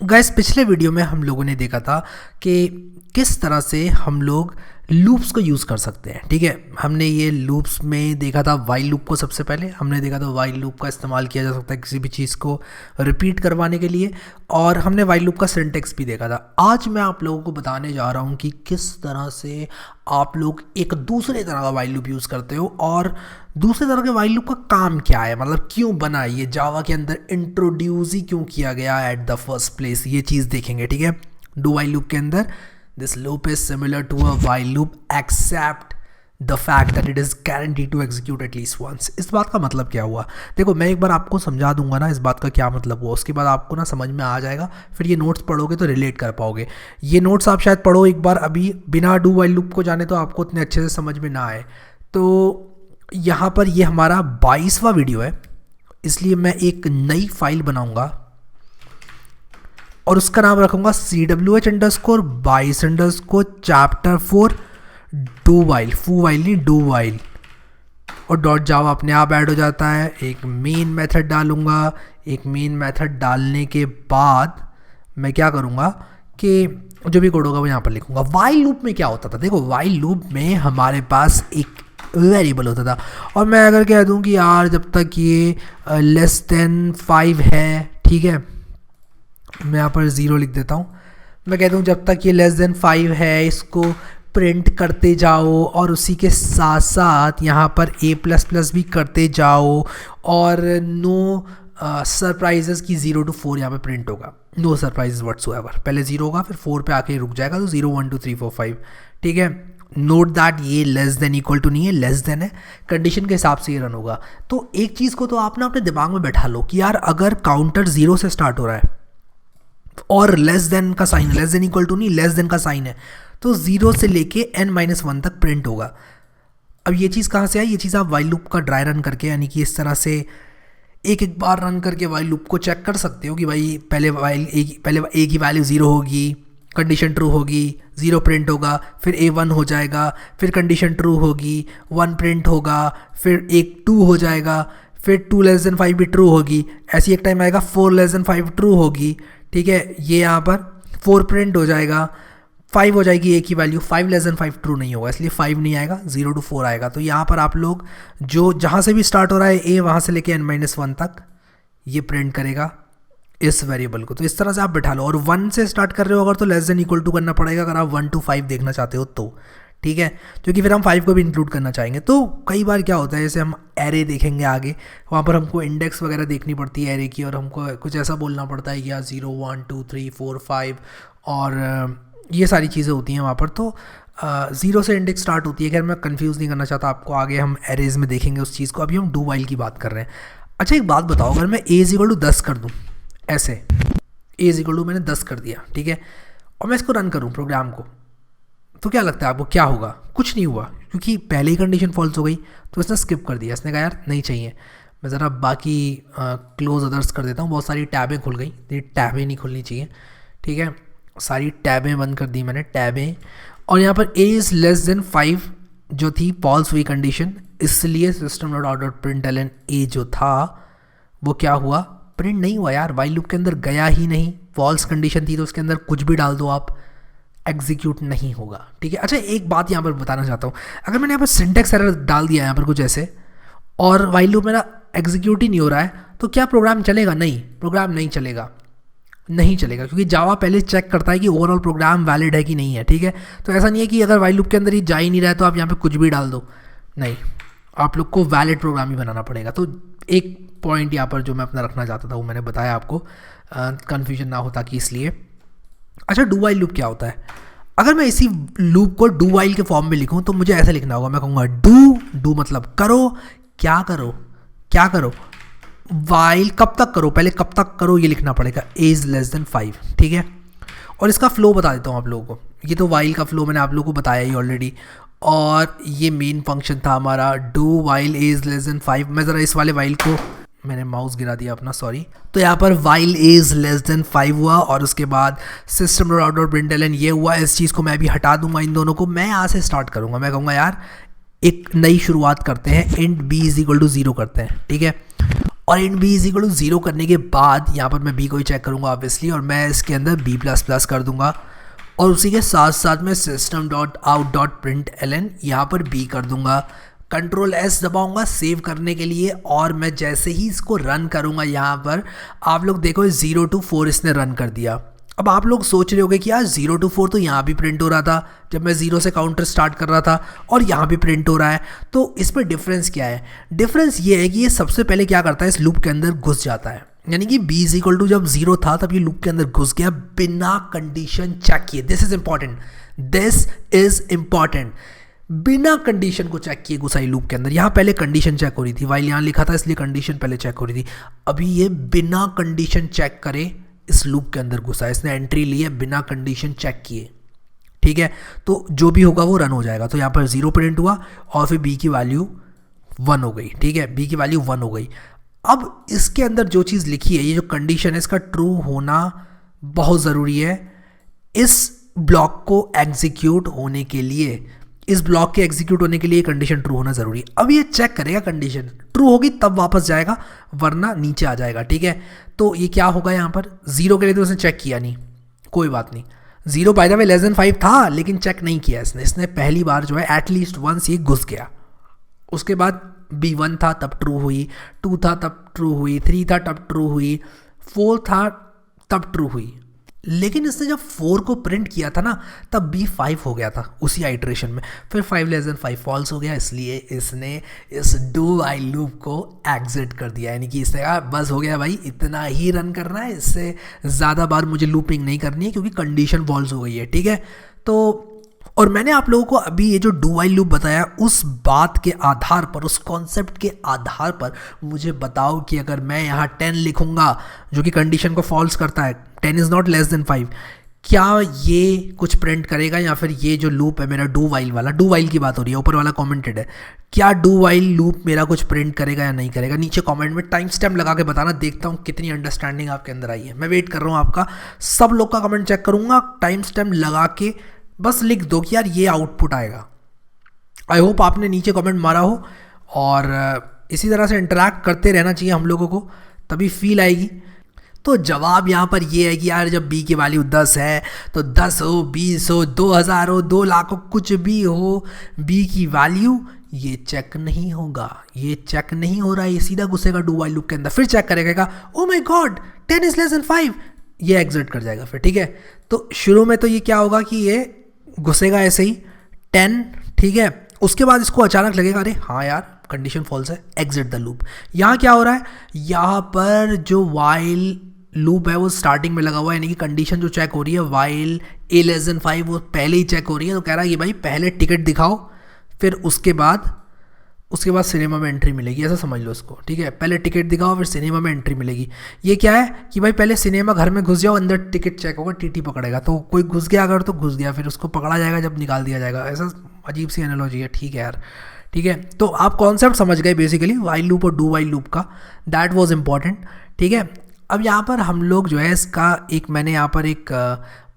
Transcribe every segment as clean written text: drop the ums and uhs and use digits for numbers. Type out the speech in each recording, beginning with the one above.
Guys पिछले video में हम लोगों ने देखा था कि किस तरह से हम लोग लूप्स को यूज़ कर सकते हैं। ठीक है, हमने ये लूप्स में देखा था वाइल लूप को। सबसे पहले हमने देखा था वाइल लूप का इस्तेमाल किया जा सकता है किसी भी चीज़ को रिपीट करवाने के लिए, और हमने वाइल लूप का सिंटेक्स भी देखा था। आज मैं आप लोगों को बताने जा रहा हूँ कि किस तरह से आप लोग एक दूसरे तरह का वाइल लूप यूज़ करते हो और दूसरे तरह के वाइल लूप का काम क्या है, मतलब क्यों बना, ये जावा के अंदर इंट्रोड्यूस ही क्यों किया गया एट द फर्स्ट प्लेस, ये चीज़ देखेंगे। ठीक है, डू वाइल लूप के अंदर this loop is similar to a while loop except the fact that it is guaranteed to execute at least once. इस बात का मतलब क्या हुआ, देखो मैं एक बार आपको समझा दूंगा ना इस बात का क्या मतलब हुआ, उसके बाद आपको ना समझ में आ जाएगा। फिर ये नोट्स पढ़ोगे तो रिलेट कर पाओगे। ये नोट्स आप शायद पढ़ो एक बार अभी बिना डू वाइल लूप को जाने, तो आपको उतने अच्छे से समझ में ना आए। तो यहाँ पर ये हमारा 22वां वीडियो है, इसलिए मैं एक नई फाइल बनाऊंगा और उसका नाम रखूंगा CWH_22_chapter4 डू वाइल, फू वाइल नहीं डू वाइल, और डॉट जावा अपने आप ऐड हो जाता है। एक मेन मेथड डालूंगा। एक मेन मेथड डालने के बाद मैं क्या करूँगा कि जो भी कोड होगा वो यहाँ पर लिखूंगा। वाइल लूप में क्या होता था, देखो वाइल लूप में हमारे पास एक वेरिएबल होता था, और मैं अगर कह दूँ कि यार जब तक ये लेस देन 5 है, ठीक है, मैं यहाँ पर 0 लिख देता हूँ। मैं कहता हूँ जब तक ये लेस देन 5 है इसको प्रिंट करते जाओ, और उसी के साथ साथ यहाँ पर A++ भी करते जाओ, और नो सरप्राइजेस की 0 to 4 यहाँ पे प्रिंट होगा। नो सरप्राइजेस व्हाट्सोएवर, पहले 0 होगा फिर 4 पे आके रुक जाएगा, तो 0 1 2 3 4 5। ठीक है, नोट दैट ये लेस देन इक्वल टू नहीं है, लेस देन है, कंडीशन के हिसाब से ये रन होगा। तो एक चीज़ को तो आप ना अपने दिमाग में बैठा लो कि यार अगर काउंटर 0 से स्टार्ट हो रहा है और लेस देन का sign, less than equal to नहीं, लेस देन का साइन है, तो 0 से लेके n-1 तक प्रिंट होगा। अब ये चीज़ कहाँ से आई, ये चीज़ आप वाइल लूप का ड्राई रन करके, यानी कि इस तरह से एक एक बार रन करके वाइल लूप को चेक कर सकते हो कि भाई पहले ए की वैल्यू 0 होगी, कंडीशन ट्रू होगी, 0 प्रिंट होगा, फिर A1 हो जाएगा, फिर कंडीशन ट्रू होगी, 1 प्रिंट होगा, फिर एक 2 हो जाएगा, फिर 2 लेस देन 5 भी ट्रू होगी, ऐसी एक टाइम आएगा 4 लेस देन 5 ट्रू होगी। ठीक है, ये यहाँ पर 4 प्रिंट हो जाएगा, 5 हो जाएगी ए की वैल्यू, 5 लेस देन 5 ट्रू नहीं होगा, इसलिए 5 नहीं आएगा, 0 to 4 आएगा। तो यहाँ पर आप लोग जो जहाँ से भी स्टार्ट हो रहा है ए, वहाँ से लेके n-1 तक ये प्रिंट करेगा इस वेरिएबल को। तो इस तरह से आप बैठा लो, और 1 से स्टार्ट कर रहे हो अगर तो लेस देन इक्वल टू करना पड़ेगा, अगर आप 1 to 5 देखना चाहते हो तो। ठीक है, क्योंकि फिर हम 5 को भी इंक्लूड करना चाहेंगे। तो कई बार क्या होता है, जैसे हम एरे देखेंगे आगे, वहाँ पर हमको इंडेक्स वगैरह देखनी पड़ती है एरे की, और हमको कुछ ऐसा बोलना पड़ता है कि यार 0 1 2 3 4 5 और ये सारी चीज़ें होती हैं वहाँ पर। तो 0 से इंडेक्स स्टार्ट होती है। खैर मैं कंफ्यूज नहीं करना चाहता आपको, आगे हम एरेज में देखेंगे उस चीज़ को, अभी हम डू वाइल की बात कर रहे हैं। अच्छा एक बात बताओ, अगर मैं A=10 कर दूँ, ऐसे A= मैंने 10 कर दिया, ठीक है, और मैं इसको रन करूँ प्रोग्राम को, तो क्या लगता है आपको क्या होगा? कुछ नहीं हुआ, क्योंकि पहले ही कंडीशन फॉल्स हो गई, तो इसने स्किप कर दिया। इसने कहा यार नहीं चाहिए। मैं ज़रा बाकी क्लोज अदर्स कर देता हूँ, बहुत सारी टैबें खुल गई, ये टैबें नहीं खुलनी चाहिए। ठीक है, सारी टैबें बंद कर दी मैंने, टैबें, और यहाँ पर A <5 जो थी फॉल्स हुई कंडीशन, इसलिए system.out.println A जो था वो क्या हुआ, प्रिंट नहीं हुआ यार, वाइल लूप के अंदर गया ही नहीं। फॉल्स कंडीशन थी तो उसके अंदर कुछ भी डाल दो आप, एग्जीक्यूट नहीं होगा। ठीक है, अच्छा एक बात यहाँ पर बताना चाहता हूँ, अगर मैंने यहाँ पर सिंटेक्स एरर डाल दिया यहाँ पर कुछ ऐसे, और वाइल लूप मेरा एग्जीक्यूट ही नहीं हो रहा है, तो क्या प्रोग्राम चलेगा? नहीं, प्रोग्राम नहीं चलेगा, नहीं चलेगा, क्योंकि जावा पहले चेक करता है कि ओवरऑल प्रोग्राम वैलिड है कि नहीं है। ठीक है, तो ऐसा नहीं है कि अगर वाइल लूप के अंदर ही जा ही नहीं रहा है तो आप यहाँ पे कुछ भी डाल दो, नहीं, आप लोग को वैलिड प्रोग्राम ही बनाना पड़ेगा। तो एक पॉइंट यहाँ पर जो मैं अपना रखना चाहता था वो मैंने बताया आपको, कन्फ्यूजन ना हो ताकि, इसलिए। अच्छा डू वाइल लूप क्या होता है? अगर मैं इसी लूप को डू वाइल के फॉर्म में लिखूँ तो मुझे ऐसे लिखना होगा, मैं कहूँगा डू मतलब करो, क्या करो, क्या करो, वाइल कब तक करो, पहले कब तक करो ये लिखना पड़ेगा, A <5। ठीक है, और इसका फ्लो बता देता हूँ आप लोगों को। ये तो वाइल का फ्लो मैंने आप लोगों को बताया ही ऑलरेडी, और ये मेन फंक्शन था हमारा डू वाइल A <5। मैं ज़रा इस वाले वाइल को, मैंने माउस गिरा दिया अपना, सॉरी। तो यहाँ पर वाइल A <5 हुआ, और उसके बाद system.out.println ये हुआ। इस चीज़ को मैं भी हटा दूंगा, इन दोनों को मैं यहाँ से स्टार्ट करूँगा। मैं कहूँगा यार एक नई शुरुआत करते हैं, int b = 0 करते हैं। ठीक है, और in B is equal to 0 करने के बाद यहाँ पर मैं बी को ही चेक करूँगा ऑब्वियसली, और मैं इसके अंदर बी प्लस प्लस कर दूंगा, और उसी के साथ साथ मैं system dot out dot print L N यहाँ पर बी कर दूंगा। कंट्रोल एस दबाऊंगा सेव करने के लिए, और मैं जैसे ही इसको रन करूंगा यहाँ पर आप लोग देखो 0 to 4 इसने रन कर दिया। अब आप लोग सोच रहे होगे कि यार 0 to 4 तो यहाँ भी प्रिंट हो रहा था जब मैं 0 से काउंटर स्टार्ट कर रहा था, और यहाँ भी प्रिंट हो रहा है, तो इसमें डिफरेंस क्या है? डिफरेंस ये है कि ये सबसे पहले क्या करता है, इस लूप के अंदर घुस जाता है, यानी कि b इज इक्वल टू जब 0 था तब ये लूप के अंदर घुस गया बिना कंडीशन चेक किए। This is important, this is important. बिना कंडीशन को चेक किए घुसाई लूप के अंदर। यहाँ पहले कंडीशन चेक हो रही थी, वाइल यहाँ लिखा था इसलिए कंडीशन पहले चेक हो रही थी। अभी ये बिना कंडीशन चेक करे इस लूप के अंदर घुसा, इसने एंट्री ली है बिना कंडीशन चेक किए, ठीक है। तो जो भी होगा वो रन हो जाएगा। तो यहाँ पर 0 प्रिंट हुआ और फिर b की वैल्यू 1 हो गई, ठीक है, b की वैल्यू 1 हो गई। अब इसके अंदर जो चीज़ लिखी है, ये जो कंडीशन है, इसका ट्रू होना बहुत ज़रूरी है इस ब्लॉक को एग्जीक्यूट होने के लिए। इस ब्लॉक के एग्जीक्यूट होने के लिए कंडीशन ट्रू होना ज़रूरी है। अब ये चेक करेगा, कंडीशन ट्रू होगी तब वापस जाएगा, वरना नीचे आ जाएगा, ठीक है। तो ये क्या होगा यहाँ पर 0 के लिए तो उसने चेक किया नहीं, कोई बात नहीं। 0 by the way less than 5 था लेकिन चेक नहीं किया इसने पहली बार जो है एटलीस्ट वंस ये घुस गया। उसके बाद b1 था तब ट्रू हुई, 2 था तब ट्रू हुई, 3 था तब ट्रू हुई, 4 था तब ट्रू हुई। लेकिन इसने जब 4 को प्रिंट किया था ना तब b 5 हो गया था उसी आइट्रेशन में, फिर 5 लेस देन 5 फॉल्स हो गया, इसलिए इसने इस डू वाइल लूप को एग्जिट कर दिया। यानी कि इसने कहा बस हो गया भाई, इतना ही रन करना है, इससे ज़्यादा बार मुझे लूपिंग नहीं करनी है क्योंकि कंडीशन फॉल्स हो गई है, ठीक है। तो और मैंने आप लोगों को अभी ये जो डू वाइल लूप बताया उस बात के आधार पर, उस कॉन्सेप्ट के आधार पर मुझे बताओ कि अगर मैं यहाँ 10 लिखूंगा जो कि कंडीशन को फॉल्स करता है, 10 इज़ नॉट लेस देन 5, क्या ये कुछ प्रिंट करेगा? या फिर ये जो लूप है मेरा डू वाइल वाला, डू वाइल की बात हो रही है, ऊपर वाला कमेंटेड है, क्या डू वाइल लूप मेरा कुछ प्रिंट करेगा या नहीं करेगा? नीचे कमेंट में टाइम स्टैम्प लगा के बताना, देखता हूँ कितनी अंडरस्टैंडिंग आपके अंदर आई है। मैं वेट कर रहा हूँ आपका, सब लोग का कमेंट चेक करूँगा, टाइम स्टैम्प लगा के बस लिख दो कि यार ये आउटपुट आएगा। आई होप आपने नीचे कमेंट मारा हो, और इसी तरह से इंटरैक्ट करते रहना चाहिए हम लोगों को, तभी फील आएगी। तो जवाब यहाँ पर ये है कि यार जब b की वैल्यू 10 है तो 10 हो, 20 हो, 2000 हो, 2 लाख हो, कुछ भी हो, b की वैल्यू ये चेक नहीं होगा, ये चेक नहीं हो रहा है, ये सीधा घुसेगा डू वाइल लूप के अंदर, फिर चेक करेगा, oh my God 10 is less than 5, ये एग्जिट कर जाएगा फिर, ठीक है। तो शुरू में तो ये क्या होगा कि ये घुसेगा ऐसे ही 10, ठीक है। उसके बाद इसको अचानक लगेगा अरे हाँ यार कंडीशन फॉल्स है, एग्जिट द लूप। यहाँ क्या हो रहा है, यहाँ पर जो वाइल लूप है वो स्टार्टिंग में लगा हुआ है, यानी कि कंडीशन जो चेक हो रही है वाइल a लेस देन 5 वो पहले ही चेक हो रही है। तो कह रहा है कि भाई पहले टिकट दिखाओ, फिर उसके बाद सिनेमा में एंट्री मिलेगी, ऐसा समझ लो उसको, ठीक है। पहले टिकट दिखाओ फिर सिनेमा में एंट्री मिलेगी। ये क्या है कि भाई पहले सिनेमा घर में घुस जाओ, अंदर टिकट चेक होगा, टीटी पकड़ेगा, तो कोई घुस गया अगर तो घुस गया, फिर उसको पकड़ा जाएगा जब निकाल दिया जाएगा। ऐसा अजीब सी एनालॉजी है, ठीक है यार, ठीक है। तो आप कॉन्सेप्ट समझ गए बेसिकली वाइल लूप और डू वाइल लूप का, दैट वाज इंपॉर्टेंट, ठीक है। अब यहाँ पर हम लोग जो है इसका मैंने यहाँ पर एक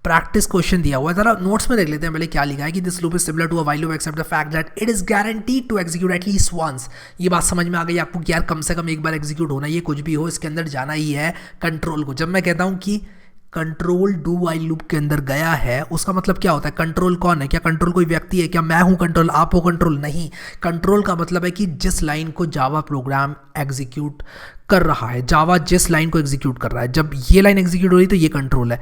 प्रैक्टिस क्वेश्चन दिया हुआ है, जरा नोट्स में देख लेते हैं पहले क्या लिखा है कि this loop is similar to a while loop except the fact that it is guaranteed to execute at least once. ये बात समझ में आ गई आपको कि यार कम से कम एक बार एग्जीक्यूट होना, ये कुछ भी हो इसके अंदर जाना ही है कंट्रोल को। जब मैं कहता हूँ कि कंट्रोल डू वाइल लूप के अंदर गया है, उसका मतलब क्या होता है? कंट्रोल कौन है? क्या कंट्रोल कोई व्यक्ति है? क्या मैं हूं कंट्रोल, आप हो कंट्रोल? नहीं, कंट्रोल का मतलब है कि जिस लाइन को जावा प्रोग्राम एग्जीक्यूट कर रहा है, जावा जिस लाइन को एग्जीक्यूट कर रहा है, जब ये लाइन एग्जीक्यूट हो रही है तो ये कंट्रोल है,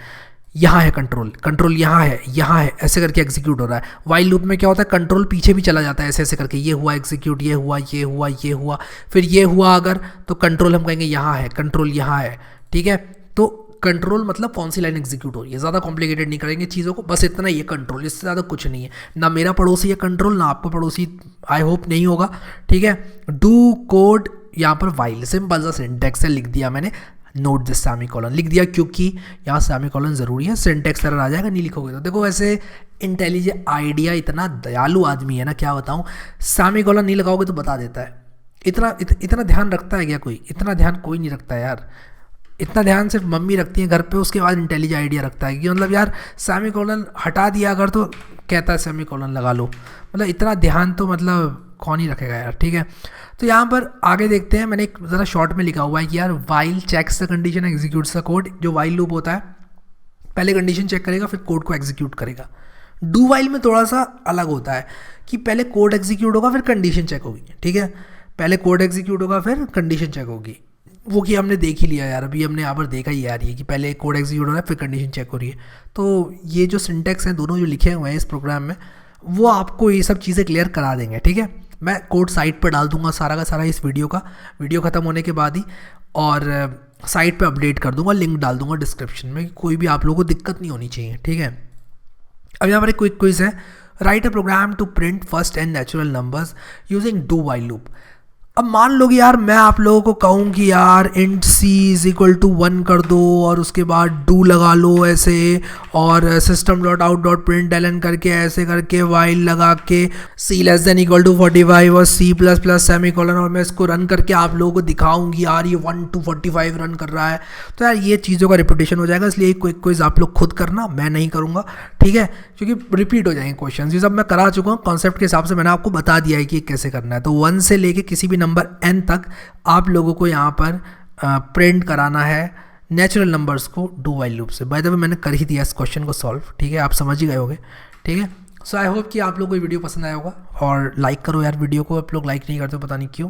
यहाँ है कंट्रोल, कंट्रोल यहाँ है, ऐसे करके एग्जीक्यूट हो रहा है। वाइल लूप में क्या होता है, कंट्रोल पीछे भी चला जाता है ऐसे ऐसे करके, ये हुआ एग्जीक्यूट, ये हुआ, ये हुआ, ये हुआ, फिर ये हुआ अगर, तो कंट्रोल हम कहेंगे यहाँ है, कंट्रोल यहाँ है, ठीक है। तो कंट्रोल मतलब कौन सी लाइन एग्जीक्यूट हो रही है, ज़्यादा कॉम्प्लिकेटेड नहीं करेंगे चीज़ों को, बस इतना ही है कंट्रोल, इससे ज़्यादा कुछ नहीं है। ना मेरा पड़ोसी है कंट्रोल, ना आपका पड़ोसी, आई होप नहीं होगा, ठीक है। डू कोड यहाँ पर वाइल, सिंपल सा सिंटेक्स है, लिख दिया मैंने, नोट दिस सेमीकोलन लिख दिया क्योंकि यहाँ सेमीकोलन ज़रूरी है, सिंटेक्स एरर आ जाएगा नहीं लिखोगे तो। देखो वैसे इंटेलिजेंट आइडिया, इतना दयालु आदमी है ना, क्या बताऊँ, सेमीकोलन नहीं लगाओगे तो बता देता है। इतना ध्यान रखता है क्या कोई? इतना ध्यान कोई नहीं रखता है यार। इतना ध्यान सिर्फ मम्मी रखती है घर पे, उसके बाद इंटेलिजेंट आइडिया रखता है कि मतलब यार सेमी कोलन हटा दिया अगर तो कहता है सेमी कोलन लगा लो। मतलब इतना ध्यान तो मतलब कौन ही रखेगा यार, ठीक है। तो यहाँ पर आगे देखते हैं, मैंने एक ज़रा शॉर्ट में लिखा हुआ है कि यार while checks the condition executes the code. जो वाइल लूप होता है पहले कंडीशन चेक करेगा फिर कोड को एग्जीक्यूट करेगा। डू वाइल में थोड़ा सा अलग होता है कि पहले कोड एग्जीक्यूट होगा फिर कंडीशन चेक होगी, ठीक है। पहले कोड एग्जीक्यूट होगा फिर कंडीशन चेक होगी, वो कि हमने देख ही लिया यार, अभी हमने यहाँ पर देखा ही यार ये कि पहले कोड एग्जीक्यूट हो रहा है फिर कंडीशन चेक हो रही है। तो ये जो सिंटेक्स हैं दोनों जो लिखे हुए हैं इस प्रोग्राम में, वो आपको ये सब चीज़ें क्लियर करा देंगे, ठीक है। मैं कोड साइट पर डाल दूंगा सारा का सारा इस वीडियो ख़त्म होने के बाद ही, और साइट पे अपडेट कर दूंगा, लिंक डाल दूंगा डिस्क्रिप्शन में, कोई भी आप लोगों को दिक्कत नहीं होनी चाहिए, ठीक है। अब यहाँ पर एक क्विक क्विज है, write a program to print first and natural numbers using do while loop. अब मान लो कि यार मैं आप लोगों को कहूँ कि यार int c is equal to 1 कर दो और उसके बाद डू लगा लो ऐसे, और system dot out dot print ln करके ऐसे करके वाइल लगा के c less than equal to 45 और c plus plus semicolon, और मैं इसको रन करके आप लोगों को दिखाऊंगी यार ये 1 to 45 रन कर रहा है। तो यार ये चीज़ों का रिपीटेशन हो जाएगा, इसलिए क्विक क्विज आप लोग खुद करना, मैं नहीं करूँगा, ठीक है, क्योंकि रिपीट हो जाएंगे क्वेश्चन। ये सब मैं करा चुका हूँ कॉन्सेप्ट के हिसाब से, मैंने आपको बता दिया है कि कैसे करना है। तो 1 से लेके किसी भी नंबर n तक आप लोगों को यहाँ पर प्रिंट कराना है नेचुरल नंबर्स को डू वाइल लूप से। बाय द वे मैंने कर ही दिया इस क्वेश्चन को सॉल्व, ठीक है, आप समझ ही गए होंगे, ठीक है। सो आई होप कि आप लोगों को ये वीडियो पसंद आया होगा, और लाइक करो यार वीडियो को, आप लोग लाइक नहीं करते हो पता नहीं क्यों।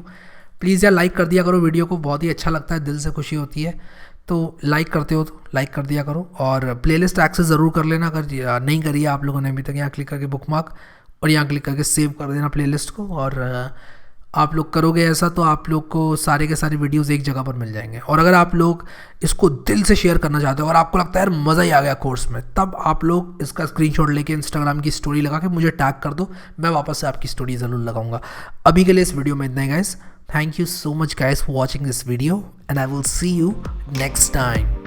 प्लीज़ यार लाइक कर दिया करो वीडियो को, बहुत ही अच्छा लगता है, दिल से खुशी होती है। तो लाइक करते हो तो लाइक कर दिया करो, और प्लेलिस्ट एक्सेस ज़रूर कर लेना अगर नहीं करी है आप लोगों ने अभी तक। यहाँ क्लिक करके बुकमार्क और यहाँ क्लिक करके सेव कर देना प्लेलिस्ट को, और आप लोग करोगे ऐसा तो आप लोग को सारे के सारे वीडियोस एक जगह पर मिल जाएंगे। और अगर आप लोग इसको दिल से शेयर करना चाहते हो और आपको लगता है यार मज़ा ही आ गया कोर्स में, तब आप लोग इसका स्क्रीनशॉट लेके इंस्टाग्राम की स्टोरी लगा के मुझे टैग कर दो, मैं वापस से आपकी स्टोरी ज़रूर लगाऊंगा। अभी के लिए इस वीडियो में इतना ही guys, thank you so much guys for watching this video, and I will see you next time.